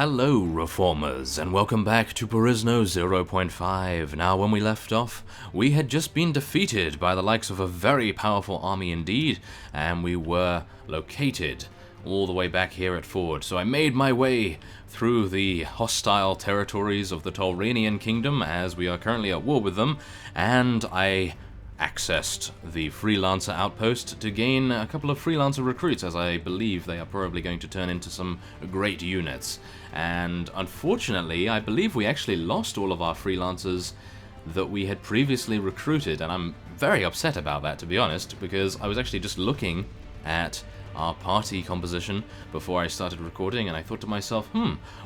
Hello, Reformers, and welcome back to Perisno 0.5. Now, when we left off, we had just been defeated by the likes of a very powerful army indeed, and we were located all the way back here at Ford. So I made my way through the hostile territories of the Tauranian Kingdom, as we are currently at war with them, and I accessed the freelancer outpost to gain a couple of freelancer recruits, as I believe they are probably going to turn into some great units. And unfortunately, I believe we actually lost all of our freelancers that we had previously recruited, and I'm very upset about that, to be honest, because I was actually just looking at our party composition before I started recording, and I thought to myself,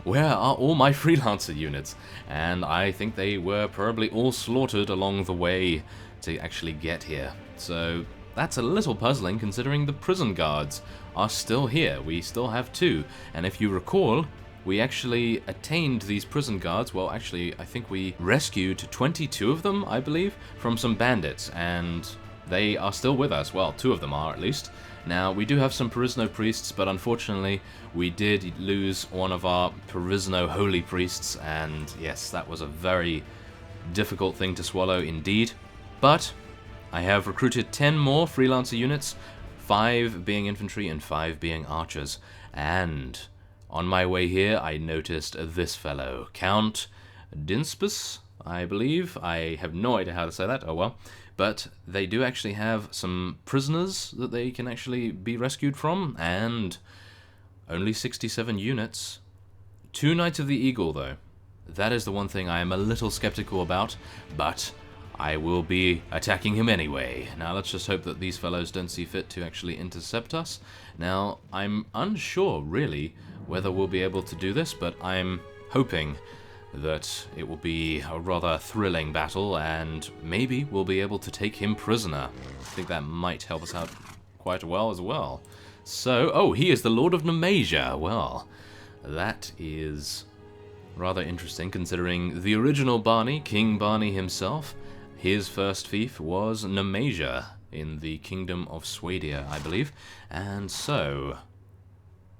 where are all my freelancer units? And I think they were probably all slaughtered along the way to actually get here. So that's a little puzzling, considering the prison guards are still here. We still have 2, and if you recall, we actually attained these prison guards. Well, actually, I think we rescued 22 of them, I believe, from some bandits, and they are still with us. Well, 2 of them are, at least. Now, we do have some Perisno priests, but unfortunately, we did lose one of our Perisno holy priests, and yes, that was a very difficult thing to swallow indeed. But I have recruited 10 more freelancer units, 5 being infantry and 5 being archers. And on my way here, I noticed this fellow, Count Dinspus, I believe. I have no idea how to say that, oh well. But they do actually have some prisoners that they can actually be rescued from, and only 67 units. 2 Knights of the Eagle, though. That is the one thing I am a little skeptical about, but I will be attacking him anyway. Now, let's just hope that these fellows don't see fit to actually intercept us. Now, I'm unsure, really, whether we'll be able to do this, but I'm hoping that it will be a rather thrilling battle, and maybe we'll be able to take him prisoner. I think that might help us out quite well as well. So, oh, he is the Lord of Nemasia. Well, that is rather interesting, considering the original Barney, King Barney himself, his first fief was Nemasia in the Kingdom of Swadia, I believe. And so,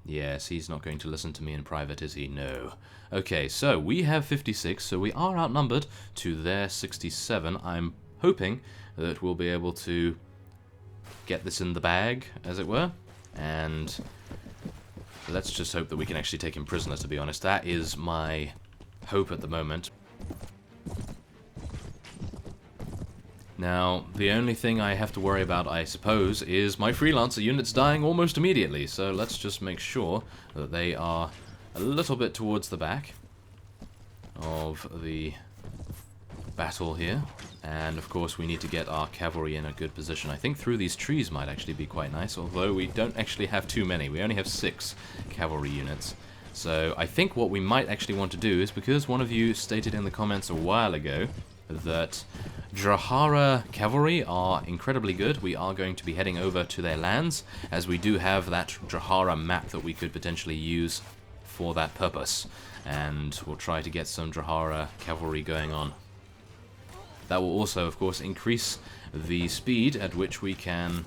yes, he's not going to listen to me in private, is he? No. Okay, so we have 56, so we are outnumbered to their 67. I'm hoping that we'll be able to get this in the bag, as it were. And let's just hope that we can actually take him prisoner, to be honest. That is my hope at the moment. Now, the only thing I have to worry about, I suppose, is my freelancer units dying almost immediately. So let's just make sure that they are a little bit towards the back of the battle here. And, of course, we need to get our cavalry in a good position. I think through these trees might actually be quite nice, although we don't actually have too many. We only have 6 cavalry units. So I think what we might actually want to do is, because one of you stated in the comments a while ago that Drahara cavalry are incredibly good, we are going to be heading over to their lands, as we do have that Drahara map that we could potentially use for that purpose. And we'll try to get some Drahara cavalry going on. That will also, of course, increase the speed at which we can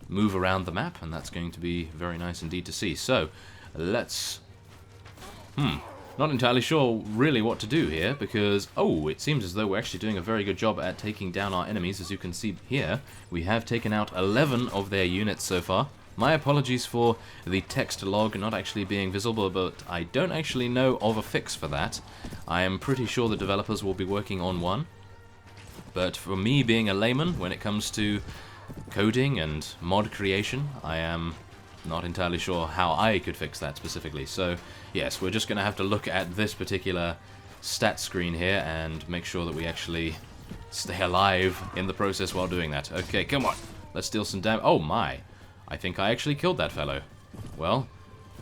move around the map, and that's going to be very nice indeed to see. So, let's not entirely sure really what to do here, because, oh, it seems as though we're actually doing a very good job at taking down our enemies. As you can see here, we have taken out 11 of their units so far. My apologies for the text log not actually being visible, but I don't actually know of a fix for that. I am pretty sure the developers will be working on one. But for me, being a layman, when it comes to coding and mod creation, I am not entirely sure how I could fix that specifically. So, yes, we're just going to have to look at this particular stat screen here and make sure that we actually stay alive in the process while doing that. Okay, come on. Let's deal some damage. Oh, my. I think I actually killed that fellow. Well,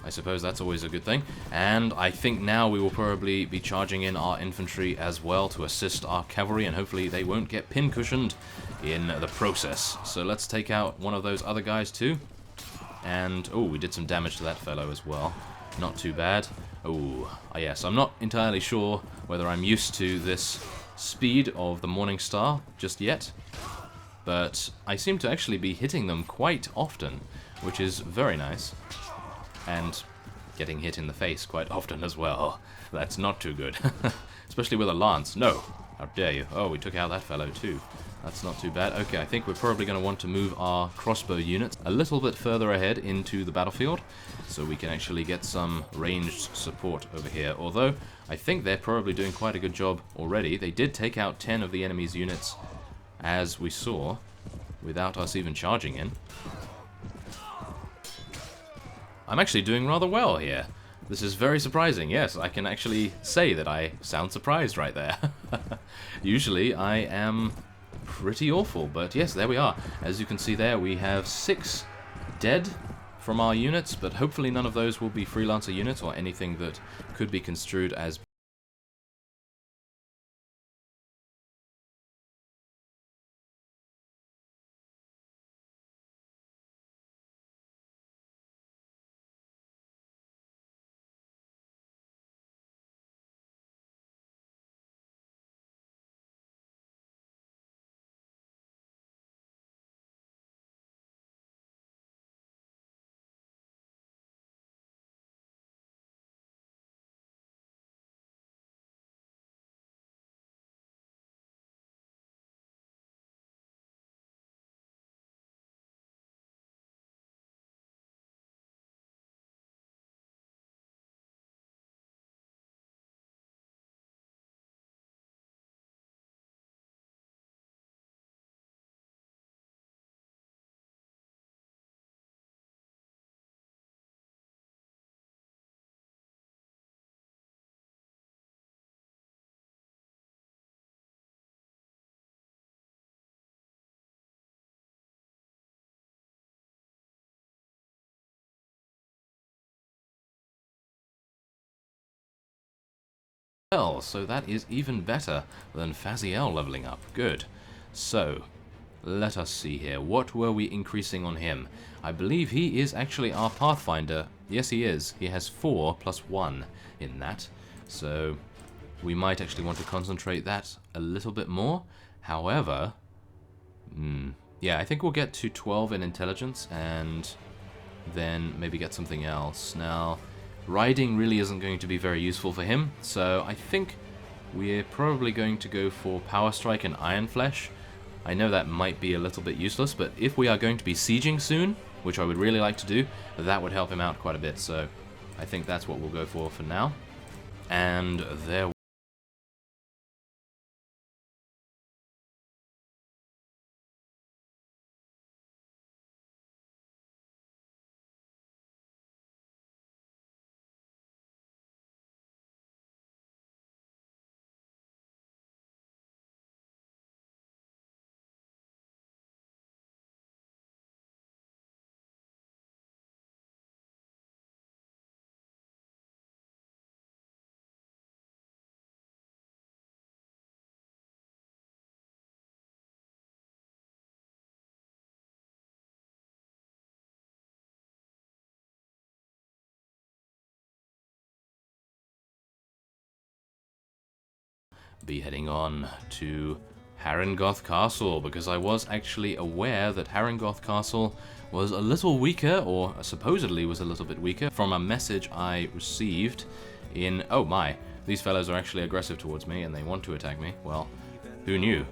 I suppose that's always a good thing. And I think now we will probably be charging in our infantry as well to assist our cavalry, and hopefully they won't get pin-cushioned in the process. So let's take out one of those other guys too. And, oh, we did some damage to that fellow as well. Not too bad. Oh, yes, I'm not entirely sure whether I'm used to this speed of the Morning Star just yet, but I seem to actually be hitting them quite often, which is very nice. And getting hit in the face quite often as well. That's not too good. Especially with a lance. No! How dare you. Oh, we took out that fellow too. That's not too bad. Okay, I think we're probably going to want to move our crossbow units a little bit further ahead into the battlefield, so we can actually get some ranged support over here. Although, I think they're probably doing quite a good job already. They did take out 10 of the enemy's units, as we saw, without us even charging in. I'm actually doing rather well here. This is very surprising. Yes, I can actually say that I sound surprised right there. Usually I am pretty awful, but yes, there we are. As you can see there, we have 6 dead from our units, but hopefully none of those will be freelancer units or anything that could be construed as well, so that is even better than Faziel leveling up. Good. So, let us see here. What were we increasing on him? I believe he is actually our Pathfinder. Yes, he is. He has 4 plus 1 in that. So, we might actually want to concentrate that a little bit more. However, yeah, I think we'll get to 12 in intelligence and then maybe get something else. Now, riding really isn't going to be very useful for him, so I think we're probably going to go for Power Strike and Iron Flesh. I know that might be a little bit useless, but if we are going to be sieging soon, which I would really like to do, that would help him out quite a bit, so I think that's what we'll go for now. And there be heading on to Harengoth Castle, because I was actually aware that Harengoth Castle was a little weaker, or supposedly was a little bit weaker, from a message I received in... Oh my, these fellows are actually aggressive towards me and they want to attack me. Well, who knew?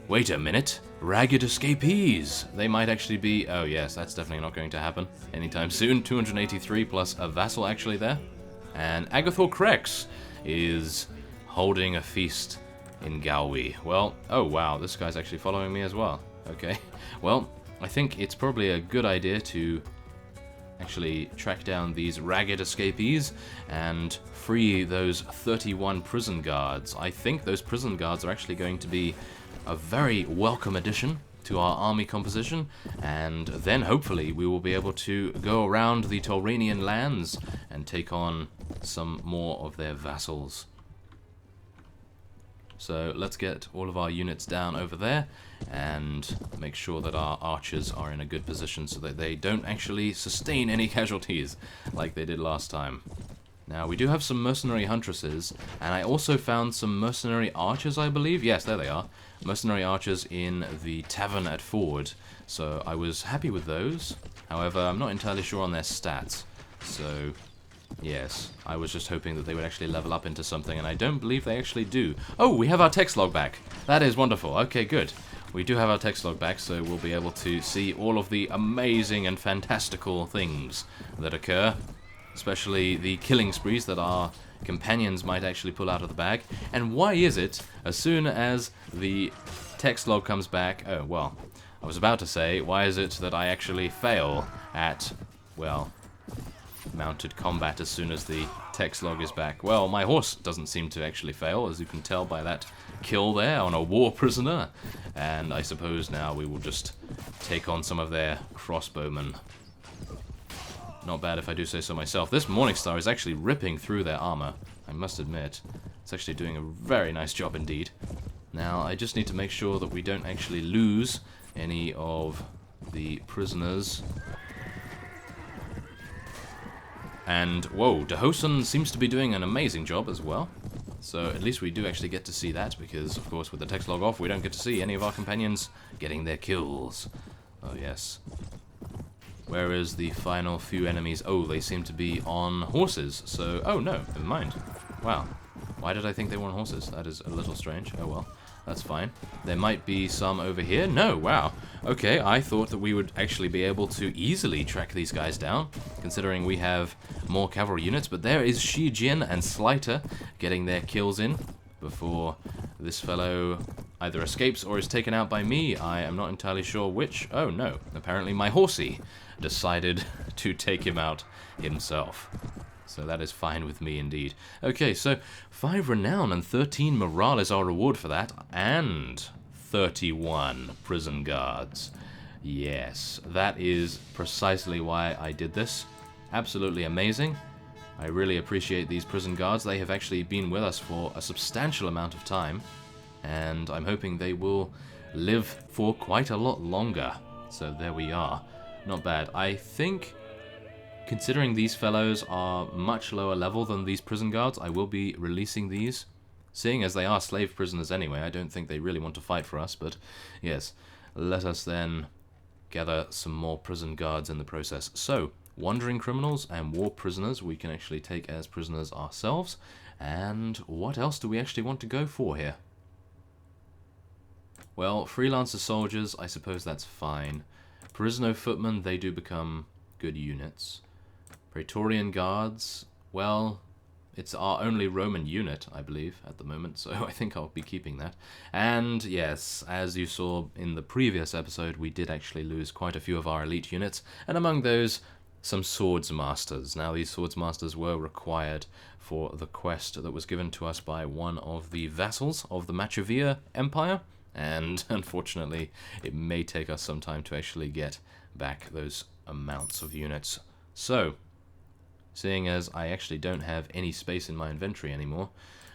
Wait a minute, ragged escapees! They might actually be... Oh yes, that's definitely not going to happen anytime soon. 283 plus a vassal actually there. And Agathor Krex is holding a feast in Galway. Well, oh wow, this guy's actually following me as well. Okay, well, I think it's probably a good idea to actually track down these ragged escapees and free those 31 prison guards. I think those prison guards are actually going to be a very welcome addition to our army composition, and then hopefully we will be able to go around the Tauranian lands and take on some more of their vassals. So let's get all of our units down over there and make sure that our archers are in a good position so that they don't actually sustain any casualties like they did last time. Now, we do have some mercenary huntresses, and I also found some mercenary archers, I believe. Yes, there they are. Mercenary archers in the tavern at Ford. So I was happy with those. However, I'm not entirely sure on their stats. So, yes, I was just hoping that they would actually level up into something, and I don't believe they actually do. Oh, we have our text log back. That is wonderful. Okay, good. We do have our text log back, so we'll be able to see all of the amazing and fantastical things that occur, especially the killing sprees that our companions might actually pull out of the bag. And why is it, as soon as the text log comes back... Oh, well, I was about to say, why is it that I actually fail at, well, mounted combat as soon as the text log is back? Well, my horse doesn't seem to actually fail, as you can tell by that kill there on a war prisoner. And I suppose now we will just take on some of their crossbowmen. Not bad if I do say so myself. This Morningstar is actually ripping through their armor, I must admit. It's actually doing a very nice job indeed. Now, I just need to make sure that we don't actually lose any of the prisoners. And, whoa, Dahosen seems to be doing an amazing job as well. So at least we do actually get to see that, because, of course, with the text log off, we don't get to see any of our companions getting their kills. Oh, yes. Where is the final few enemies? Oh, they seem to be on horses, so... Oh, no, never mind. Wow. Why did I think they were on horses? That is a little strange. Oh, well. That's fine. There might be some over here. No, wow. Okay, I thought that we would actually be able to easily track these guys down, considering we have more cavalry units. But there is Shi Jin and Slighter getting their kills in before this fellow either escapes or is taken out by me. I am not entirely sure which. Oh, no. Apparently my horsey decided to take him out himself. So that is fine with me indeed. Okay, so 5 renown and 13 morale is our reward for that. And 31 prison guards. Yes, that is precisely why I did this. Absolutely amazing. I really appreciate these prison guards. They have actually been with us for a substantial amount of time. And I'm hoping they will live for quite a lot longer. So there we are. Not bad. I think... Considering these fellows are much lower level than these prison guards, I will be releasing these. Seeing as they are slave prisoners anyway, I don't think they really want to fight for us, but yes, let us then gather some more prison guards in the process. So, wandering criminals and war prisoners we can actually take as prisoners ourselves. And what else do we actually want to go for here? Well, freelancer soldiers, I suppose that's fine. Perisno footmen, they do become good units. Praetorian guards, well, it's our only Roman unit, I believe, at the moment, so I think I'll be keeping that. And yes, as you saw in the previous episode, we did actually lose quite a few of our elite units, and among those, some swordsmasters. Now, these swordsmasters were required for the quest that was given to us by one of the vassals of the Machavia Empire, and unfortunately, it may take us some time to actually get back those amounts of units. So, seeing as I actually don't have any space in my inventory anymore,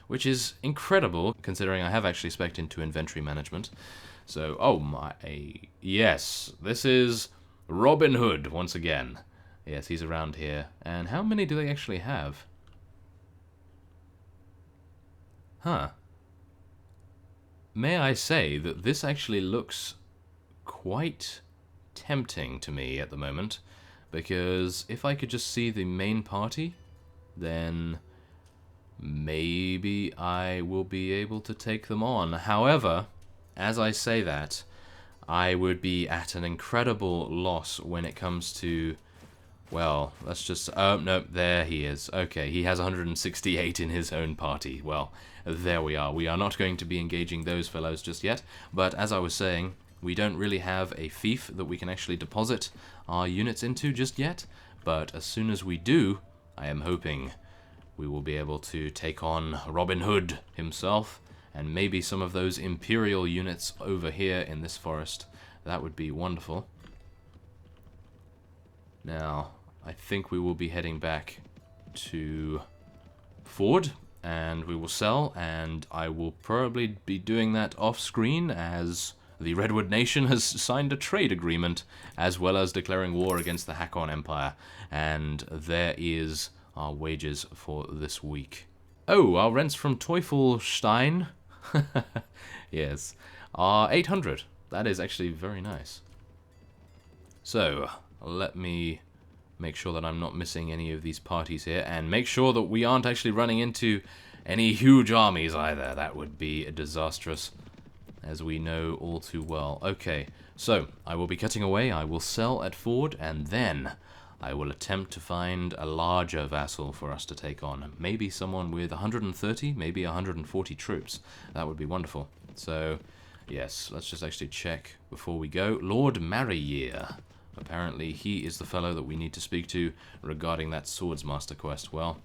which is incredible considering I have actually spec'd into inventory management. So, oh my, yes, this is Robin Hood once again. Yes, he's around here. And how many do they actually have? Huh. May I say that this actually looks quite tempting to me at the moment, because if I could just see the main party, then maybe I will be able to take them on. However, as I say that, I would be at an incredible loss when it comes to, well, let's just, oh, no, there he is. Okay, he has 168 in his own party. Well, there we are. We are not going to be engaging those fellows just yet, but as I was saying, we don't really have a fief that we can actually deposit our units into just yet, but as soon as we do, I am hoping we will be able to take on Robin Hood himself, and maybe some of those Imperial units over here in this forest. That would be wonderful. Now, I think we will be heading back to Ford, and we will sell, and I will probably be doing that off-screen as the Redwood Nation has signed a trade agreement, as well as declaring war against the Hakon Empire. And there is our wages for this week. Oh, our rents from Teufelstein, yes, are 800. That is actually very nice. So, let me make sure that I'm not missing any of these parties here, and make sure that we aren't actually running into any huge armies either. That would be disastrous, as we know all too well. Okay, so I will be cutting away, I will sell at Ford, and then I will attempt to find a larger vassal for us to take on. Maybe someone with 130, maybe 140 troops. That would be wonderful. So, yes, let's just actually check before we go. Lord Marryyear. Apparently he is the fellow that we need to speak to regarding that Swordsmaster quest. Well,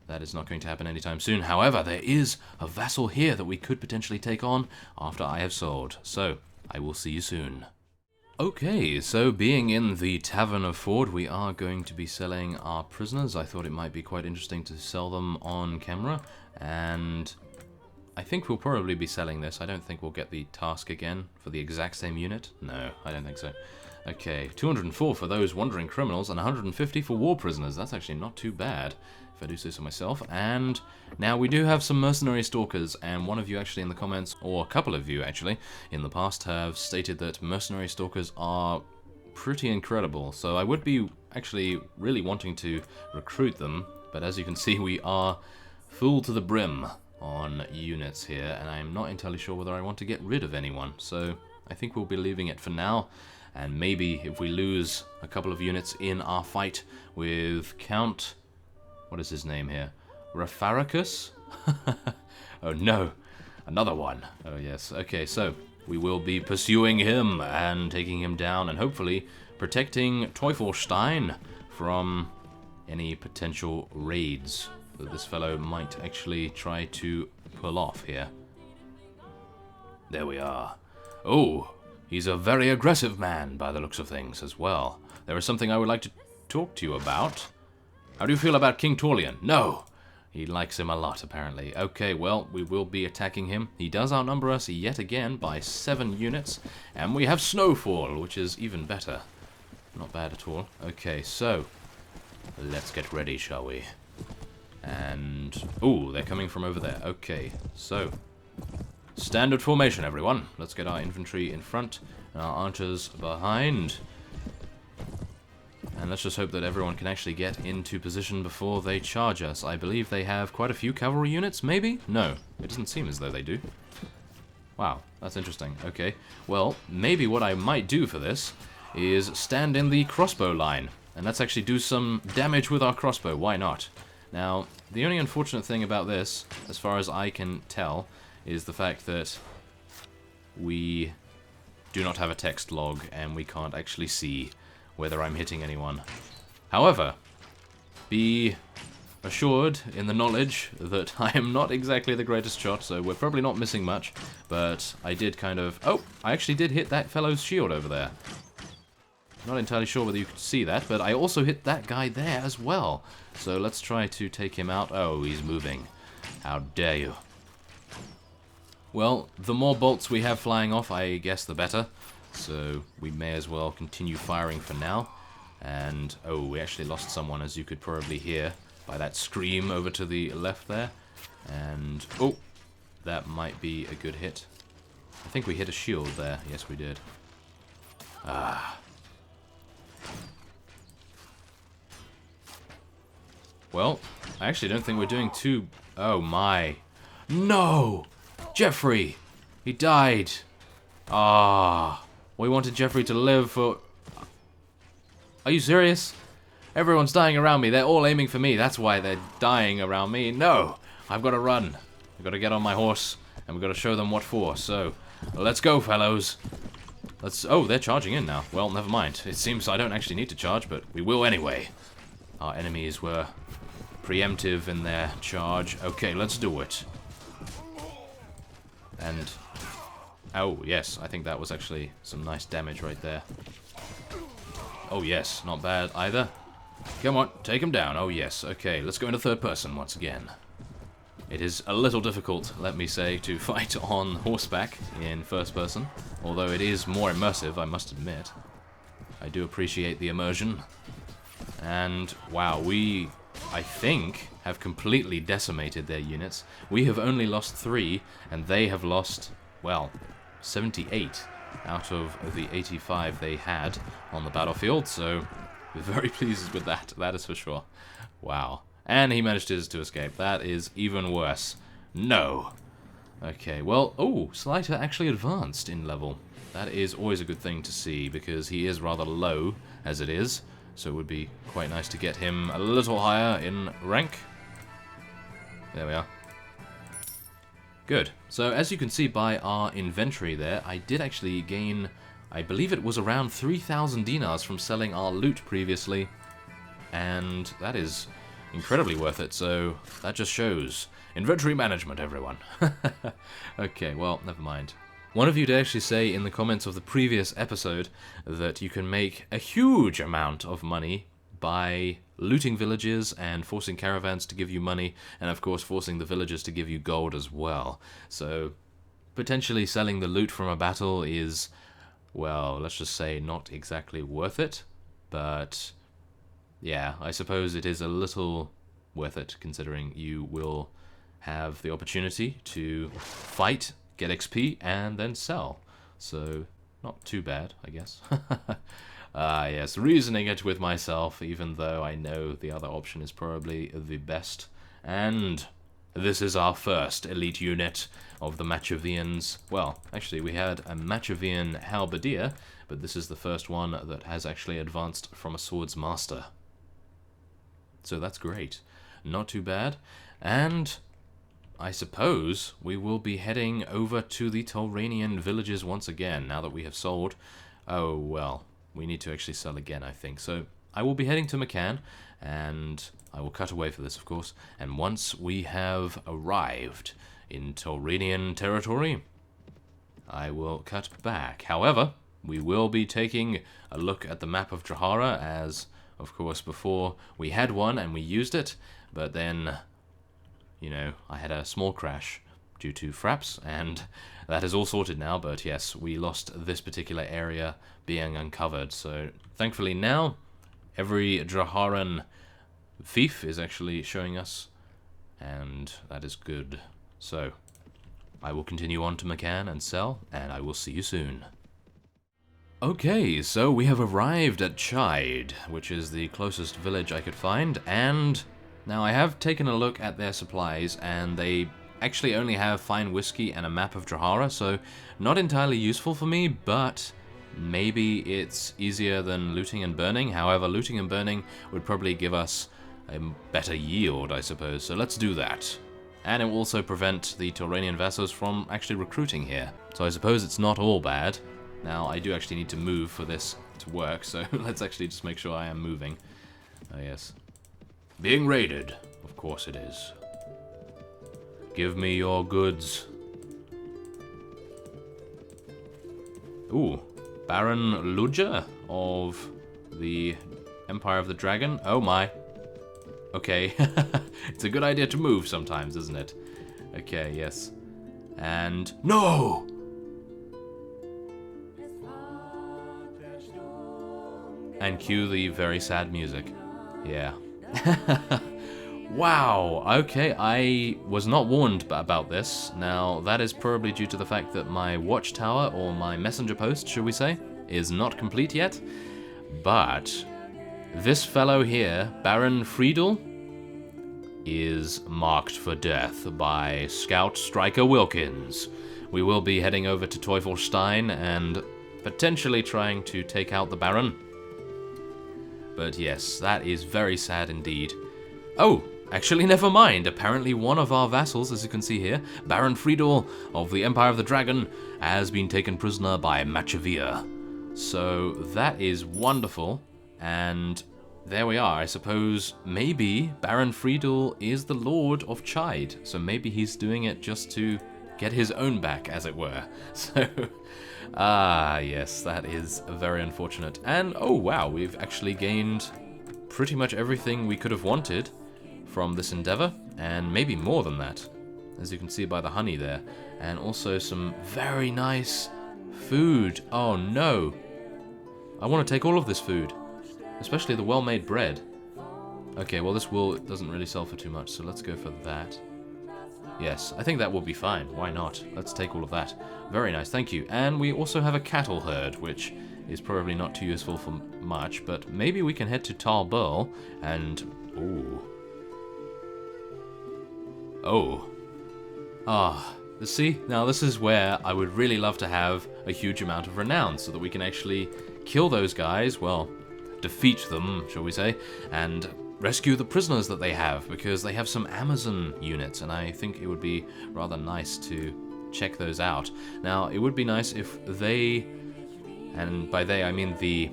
that is not going to happen anytime soon. However, there is a vassal here that we could potentially take on after I have sold. So, I will see you soon. Okay, so being in the Tavern of Ford, we are going to be selling our prisoners. I thought it might be quite interesting to sell them on camera, and I think we'll probably be selling this. I don't think we'll get the task again for the exact same unit. No, I don't think so. Okay, 204 for those wandering criminals and 150 for war prisoners. That's actually not too bad, if I do say so myself. And now we do have some mercenary stalkers, and one of you actually in the comments, or a couple of you actually, in the past have stated that mercenary stalkers are pretty incredible. So I would be actually really wanting to recruit them, but as you can see we are full to the brim on units here, and I'm not entirely sure whether I want to get rid of anyone. So I think we'll be leaving it for now. And maybe if we lose a couple of units in our fight with Count... what is his name here? Rafaricus? Oh no, another one. Oh yes, okay, so we will be pursuing him and taking him down and hopefully protecting Teufelstein from any potential raids that this fellow might actually try to pull off here. There we are. Oh! He's a very aggressive man, by the looks of things, as well. There is something I would like to talk to you about. How do you feel about King Torlian? No! He likes him a lot, apparently. Okay, well, we will be attacking him. He does outnumber us yet again by 7 units. And we have Snowfall, which is even better. Not bad at all. Okay, so let's get ready, shall we? And... ooh, they're coming from over there. Okay, so... standard formation, everyone. Let's get our infantry in front and our archers behind. And let's just hope that everyone can actually get into position before they charge us. I believe they have quite a few cavalry units, maybe? No, it doesn't seem as though they do. Wow, that's interesting. Okay, well, maybe what I might do for this is stand in the crossbow line. And let's actually do some damage with our crossbow. Why not? Now, the only unfortunate thing about this, as far as I can tell, is the fact that we do not have a text log and we can't actually see whether I'm hitting anyone. However, be assured in the knowledge that I am not exactly the greatest shot, so we're probably not missing much, but I did kind of... oh, I actually did hit that fellow's shield over there. Not entirely sure whether you could see that, but I also hit that guy there as well. So let's try to take him out. Oh, he's moving. How dare you. Well, the more bolts we have flying off, I guess the better. So we may as well continue firing for now. And, oh, we actually lost someone, as you could probably hear by that scream over to the left there. And, oh, that might be a good hit. I think we hit a shield there. Yes, we did. Ah. Well, I actually don't think we're doing too... oh, my. No! Jeffrey! He died! Ah, we wanted Jeffrey to live for... are you serious? Everyone's dying around me. They're all aiming for me. That's why they're dying around me. No! I've got to run. I've got to get on my horse, and we've got to show them what for. So, let's go, fellows. Let's... oh, they're charging in now. Well, never mind. It seems I don't actually need to charge, but we will anyway. Our enemies were preemptive in their charge. Okay, let's do it. And, oh yes, I think that was actually some nice damage right there. Oh yes, not bad either. Come on, take him down. Oh yes, okay, let's go into third person once again. It is a little difficult, let me say, to fight on horseback in first person, although it is more immersive, I must admit. I do appreciate the immersion. And, wow, we, I think, have completely decimated their units. We have only lost 3, and they have lost, well, 78 out of the 85 they had on the battlefield, so We're very pleased with that, that is for sure. Wow. And he managed to escape. That is even worse. No. Okay, well, oh, Slighter actually advanced in level. That is always a good thing to see, because he is rather low as it is. So it would be quite nice to get him a little higher in rank. There we are. Good. So as you can see by our inventory there, I did actually gain, I believe it was around 3,000 dinars from selling our loot previously. And that is incredibly worth it, so that just shows inventory management, everyone. Okay, well, never mind. One of you did actually say in the comments of the previous episode that you can make a huge amount of money by looting villages and forcing caravans to give you money, and of course forcing the villagers to give you gold as well. So potentially selling the loot from a battle is, well, let's just say not exactly worth it, but yeah, I suppose it is a little worth it, considering you will have the opportunity to fight, get XP, and then sell. So not too bad, I guess. Yes, reasoning it with myself, even though I know the other option is probably the best. And this is our first elite unit of the Machiavians. Well, actually, we had a Machiavian halberdier, but this is the first one that has actually advanced from a swords master. So that's great. Not too bad. And I suppose we will be heading over to the Tolranian villages once again, now that we have sold. Oh, well, we need to actually sell again, I think. So I will be heading to Macan, and I will cut away for this, of course. And once we have arrived in Tolranian territory, I will cut back. However, we will be taking a look at the map of Drahara, as, of course, before we had one and we used it, but then, you know, I had a small crash due to fraps, and that is all sorted now. But yes, we lost this particular area being uncovered, so thankfully now every Draharan fief is actually showing us, and that is good. So I will continue on to Macan and sell, and I will see you soon. Okay, so we have arrived at Chide, which is the closest village I could find, and now I have taken a look at their supplies, and they actually only have fine whiskey and a map of Drahara, so not entirely useful for me, but maybe it's easier than looting and burning. However, looting and burning would probably give us a better yield, I suppose, so let's do that. And it will also prevent the Tolranian vassals from actually recruiting here, so I suppose it's not all bad. Now, I do actually need to move for this to work, so let's actually just make sure I am moving. Oh, yes. Being raided. Of course it is. Give me your goods. Ooh. Baron Luja of the Empire of the Dragon. Oh, my. Okay. It's a good idea to move sometimes, isn't it? Okay, yes. And... No! And cue the very sad music. Yeah. Wow, okay, I was not warned about this. Now, that is probably due to the fact that my watchtower, or my messenger post, should we say, is not complete yet. But this fellow here, Baron Friedel, is marked for death by Scout Striker Wilkins. We will be heading over to Teufelstein and potentially trying to take out the Baron. But yes, that is very sad indeed. Oh, actually never mind. Apparently one of our vassals, as you can see here, Baron Friedel of the Empire of the Dragon, has been taken prisoner by Machavia. So that is wonderful, and there we are. I suppose maybe Baron Friedel is the Lord of Chide, so maybe he's doing it just to get his own back, as it were. So... yes, that is very unfortunate. And, oh wow, we've actually gained pretty much everything we could have wanted from this endeavor, and maybe more than that, as you can see by the honey there. And also some very nice food. Oh no! I want to take all of this food, especially the well-made bread. Okay, well this wool doesn't really sell for too much, so let's go for that. Yes, I think that will be fine. Why not? Let's take all of that. Very nice, thank you. And we also have a cattle herd, which is probably not too useful for much, but maybe we can head to Tal Burl and... Ooh. Oh. Ah, see? Now this is where I would really love to have a huge amount of renown, so that we can actually kill those guys, well, defeat them, shall we say, and rescue the prisoners that they have, because they have some Amazon units, and I think it would be rather nice to check those out. Now, it would be nice if they, and by they I mean the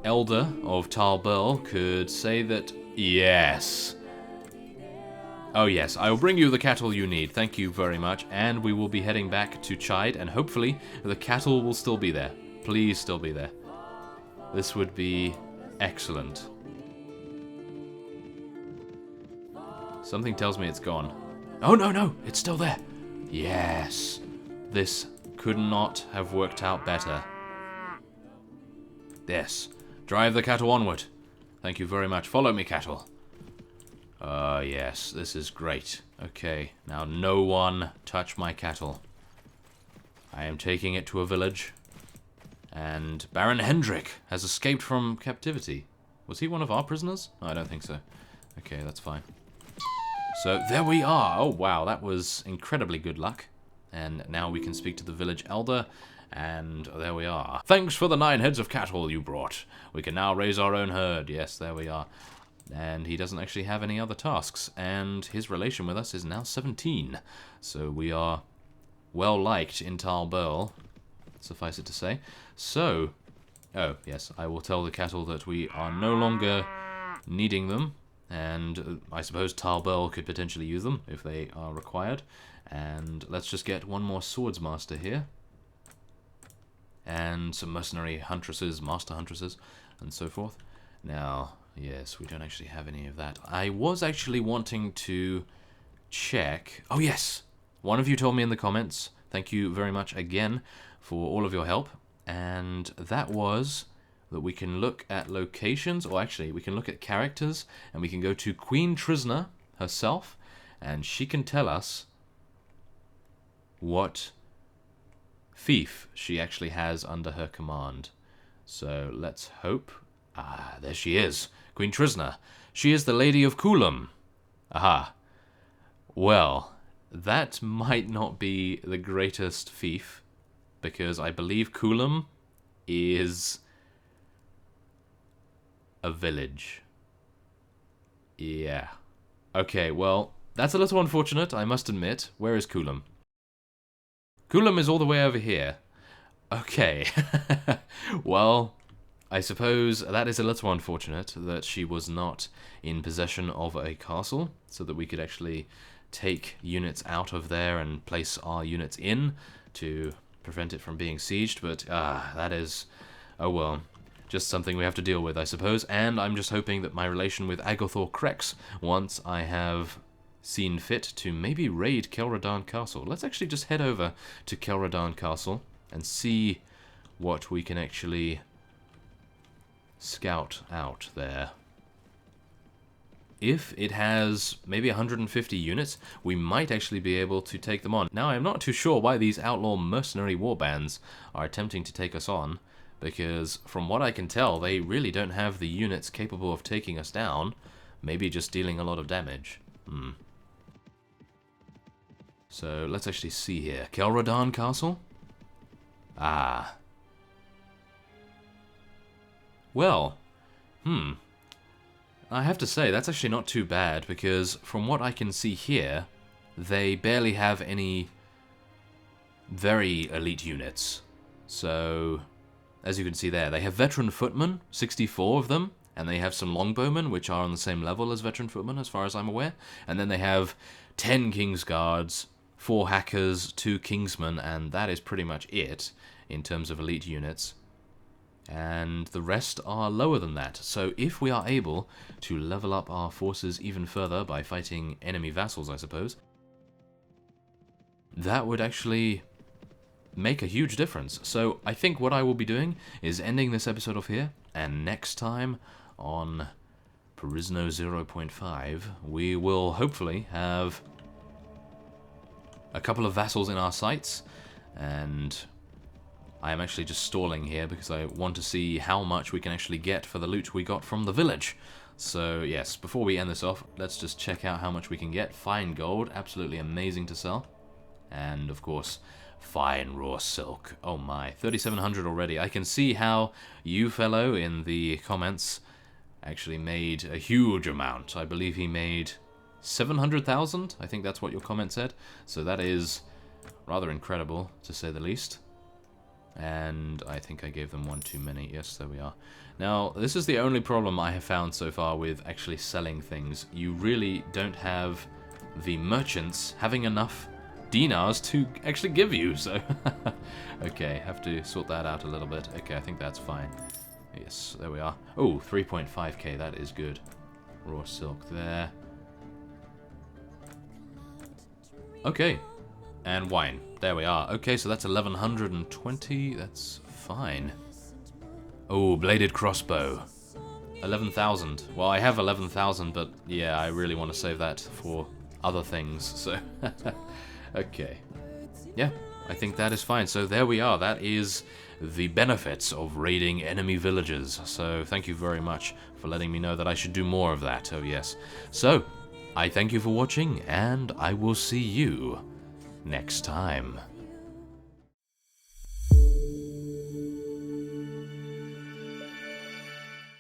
Elder of Tal Burl, could say that, yes. Oh yes, I will bring you the cattle you need, thank you very much, and we will be heading back to Chide, and hopefully the cattle will still be there. Please still be there. This would be excellent. Something tells me it's gone. Oh, no, no, it's still there. Yes. This could not have worked out better. Yes. Drive the cattle onward. Thank you very much. Follow me, cattle. Yes, this is great. Okay, now no one touch my cattle. I am taking it to a village. And Baron Hendrik has escaped from captivity. Was he one of our prisoners? No, I don't think so. Okay, that's fine. So there we are. Oh wow, that was incredibly good luck. And now we can speak to the village elder, and there we are. Thanks for the 9 heads of cattle you brought. We can now raise our own herd. Yes, there we are. And he doesn't actually have any other tasks, and his relation with us is now 17. So we are well liked in Tal Burl, suffice it to say. So, oh yes, I will tell the cattle that we are no longer needing them. And I suppose Tal Burl could potentially use them if they are required. And let's just get one more swordsmaster here. And some mercenary huntresses, master huntresses, and so forth. Now, yes, we don't actually have any of that. I was actually wanting to check... Oh yes! One of you told me in the comments, thank you very much again for all of your help. And that was... that we can look at locations, or actually we can look at characters, and we can go to Queen Trisna herself, and she can tell us what fief she actually has under her command. So let's hope. Ah, there she is, Queen Trisna. She is the Lady of Coulomb. Aha. Well, that might not be the greatest fief, because I believe Coulomb is a village. Yeah. Okay, well, that's a little unfortunate, I must admit. Where is Coulomb? Coulomb is all the way over here. Okay. Well, I suppose that is a little unfortunate that she was not in possession of a castle, so that we could actually take units out of there and place our units in to prevent it from being sieged, but that is... oh well. Just something we have to deal with, I suppose, and I'm just hoping that my relation with Agathor corrects once I have seen fit to maybe raid Kelradan Castle. Let's actually just head over to Kelradan Castle and see what we can actually scout out there. If it has maybe 150 units, we might actually be able to take them on. Now, I'm not too sure why these outlaw mercenary warbands are attempting to take us on, because from what I can tell, they really don't have the units capable of taking us down, maybe just dealing a lot of damage. So let's actually see here. Kelradan Castle? Ah. Well, I have to say, that's actually not too bad, because from what I can see here, they barely have any very elite units. So... as you can see there, they have veteran footmen, 64 of them, and they have some longbowmen, which are on the same level as veteran footmen, as far as I'm aware. And then they have 10 King's Guards, 4 hackers, 2 Kingsmen, and that is pretty much it in terms of elite units. And the rest are lower than that. So if we are able to level up our forces even further by fighting enemy vassals, I suppose, that would actually make a huge difference. So I think what I will be doing is ending this episode off here, and next time on Perisno 0.5 we will hopefully have a couple of vassals in our sights, and I am actually just stalling here because I want to see how much we can actually get for the loot we got from the village. So yes, before we end this off, let's just check out how much we can get. Fine gold, absolutely amazing to sell. And of course, fine raw silk. Oh my, 3,700 already. I can see how you fellow in the comments actually made a huge amount. I believe he made 700,000. I think that's what your comment said. So that is rather incredible, to say the least. And I think I gave them one too many. Yes, there we are. Now, this is the only problem I have found so far with actually selling things. You really don't have the merchants having enough dinars to actually give you, so... Okay, have to sort that out a little bit. Okay, I think that's fine. Yes, there we are. Oh, 3.5k, that is good. Raw silk there. Okay, and wine. There we are. Okay, so that's 1,120. That's fine. Oh, bladed crossbow. 11,000. Well, I have 11,000, but yeah, I really want to save that for other things, so... Okay. Yeah, I think that is fine. So there we are. That is the benefits of raiding enemy villages. So thank you very much for letting me know that I should do more of that. Oh, yes. So, I thank you for watching, and I will see you next time.